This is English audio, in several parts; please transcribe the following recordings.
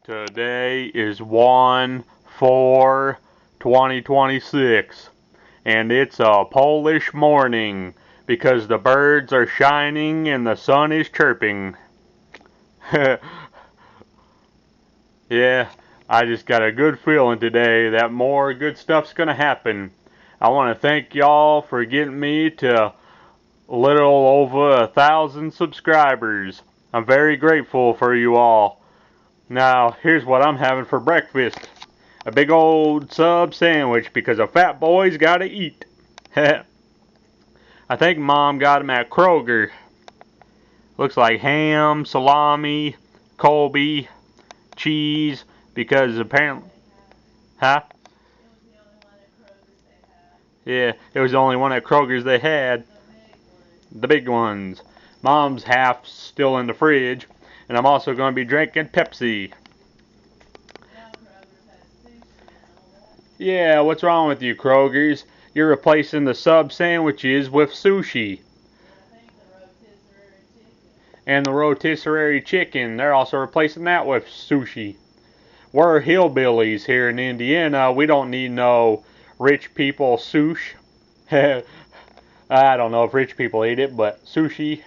Today is 1/4/2026, and it's a Polish morning because the birds are shining and the sun is chirping. Yeah, I just got a good feeling today that more good stuff's gonna happen. I want to thank y'all for getting me to a little over 1,000 subscribers. I'm very grateful for you all. Now, here's what I'm having for breakfast. A big old sub sandwich because a fat boy's gotta eat. I think Mom got him at Kroger. Looks like ham, salami, Colby, cheese, because apparently... Huh? Yeah, it was the only one at Kroger's they had. The big ones. Mom's half's still in the fridge, and I'm also going to be drinking Pepsi. Yeah, what's wrong with you, Kroger's? You're replacing the sub sandwiches with sushi. And the rotisserie chicken, they're also replacing that with sushi. We're hillbillies here in Indiana. We don't need no rich people sushi. I don't know if rich people eat it, but sushi.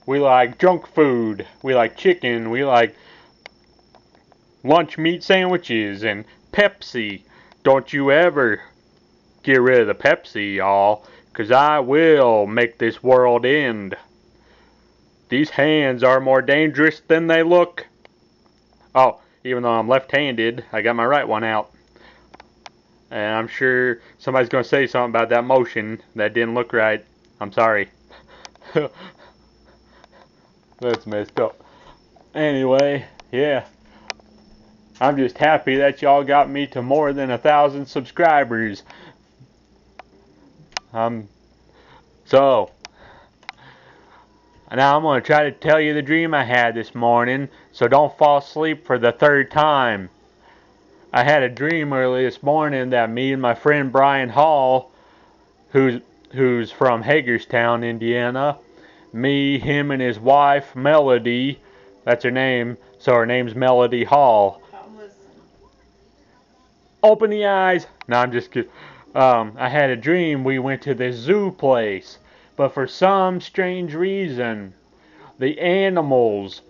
We like junk food. We like chicken. We like lunch meat sandwiches and Pepsi. Don't you ever get rid of the Pepsi, y'all, 'cause I will make this world end. These hands are more dangerous than they look. Oh, even though I'm left-handed, I got my right one out. And I'm sure somebody's going to say something about that motion that didn't look right. I'm sorry. That's messed up. Anyway, yeah. I'm just happy that y'all got me to more than 1,000 subscribers. So, now I'm going to try to tell you the dream I had this morning, so don't fall asleep for the third time. I had a dream early this morning that me and my friend Brian Hall, who's from Hagerstown, Indiana, me, him, and his wife, Melody, that's her name, so her name's Melody Hall. Open the eyes. No, I'm just kidding. I had a dream we went to this zoo place, but for some strange reason, the animals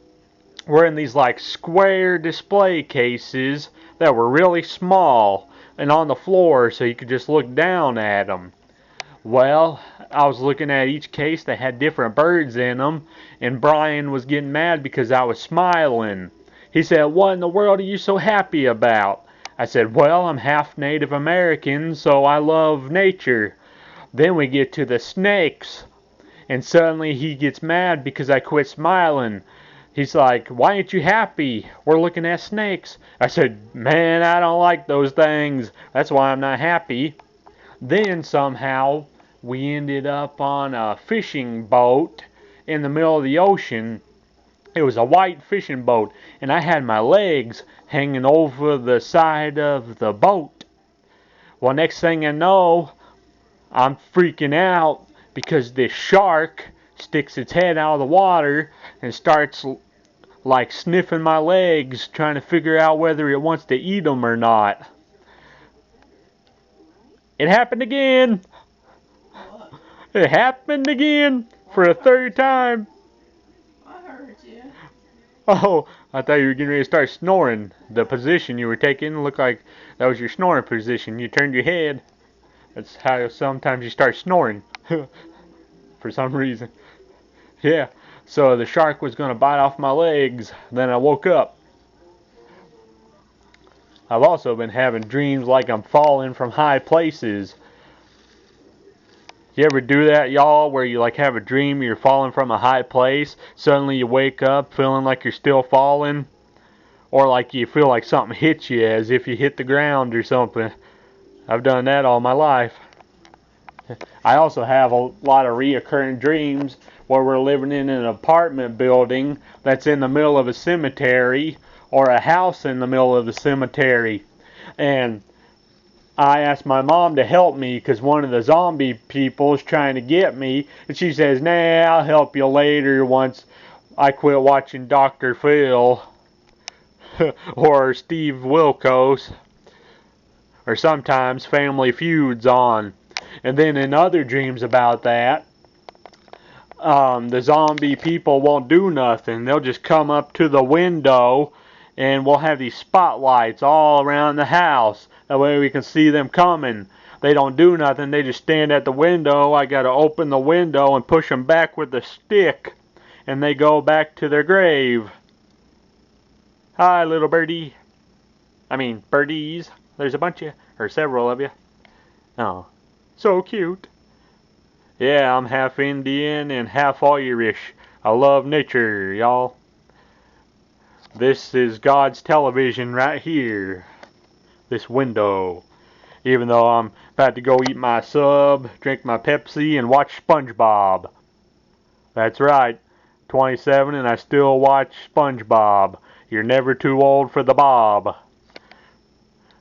were in these like square display cases that were really small and on the floor so you could just look down at them. Well, I was looking at each case that had different birds in them, and Brian was getting mad because I was smiling. He said, "What in the world are you so happy about?" I said, "Well, I'm half Native American, so I love nature." Then we get to the snakes, and suddenly he gets mad because I quit smiling. He's like, "Why ain't you happy? We're looking at snakes." I said, "Man, I don't like those things. That's why I'm not happy." Then somehow we ended up on a fishing boat in the middle of the ocean. It was a white fishing boat, and I had my legs hanging over the side of the boat. Well, next thing I know, I'm freaking out because this shark sticks its head out of the water and starts like sniffing my legs, trying to figure out whether it wants to eat them or not. It happened again. It happened again for a third time. Oh, I thought you were getting ready to start snoring. The position you were taking looked like that was your snoring position. You turned your head. That's how sometimes you start snoring. For some reason. Yeah, so the shark was going to bite off my legs. Then I woke up. I've also been having dreams like I'm falling from high places. You ever do that, y'all, where you like have a dream you're falling from a high place, suddenly you wake up feeling like you're still falling, or like you feel like something hits you as if you hit the ground or something? I've done that all my life. I also have a lot of reoccurring dreams where we're living in an apartment building that's in the middle of a cemetery, or a house in the middle of the cemetery, and I asked my mom to help me because one of the zombie people is trying to get me, and she says, "Nah, I'll help you later once I quit watching Dr. Phil." or Steve Wilkos, or sometimes Family Feud's on. And then in other dreams about that, the zombie people won't do nothing. They'll just come up to the window and we'll have these spotlights all around the house. That way we can see them coming. They don't do nothing. They just stand at the window. I got to open the window and push them back with a stick. And they go back to their grave. Hi, little birdie. I mean, birdies. There's a bunch of, or several of you. Oh, so cute. Yeah, I'm half Indian and half Irish. I love nature, y'all. This is God's television right here. This window. Even though I'm about to go eat my sub, drink my Pepsi, and watch SpongeBob. That's right. 27 and I still watch SpongeBob. You're never too old for the Bob.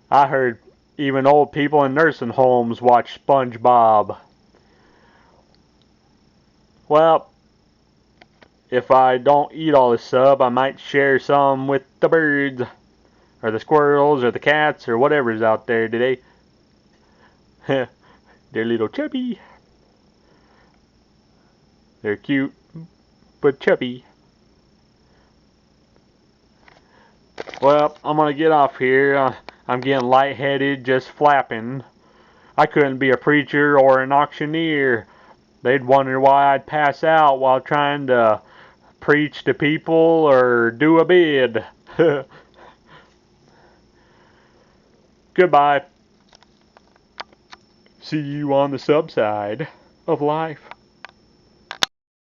I heard even old people in nursing homes watch SpongeBob. Well, if I don't eat all the sub, I might share some with the birds, or the squirrels, or the cats, or whatever's out there today. They're little chubby. They're cute, but chubby. Well, I'm gonna get off here. I'm getting lightheaded just flapping. I couldn't be a preacher or an auctioneer. They'd wonder why I'd pass out while trying to preach to people or do a bid. Goodbye. See you on the subside of life.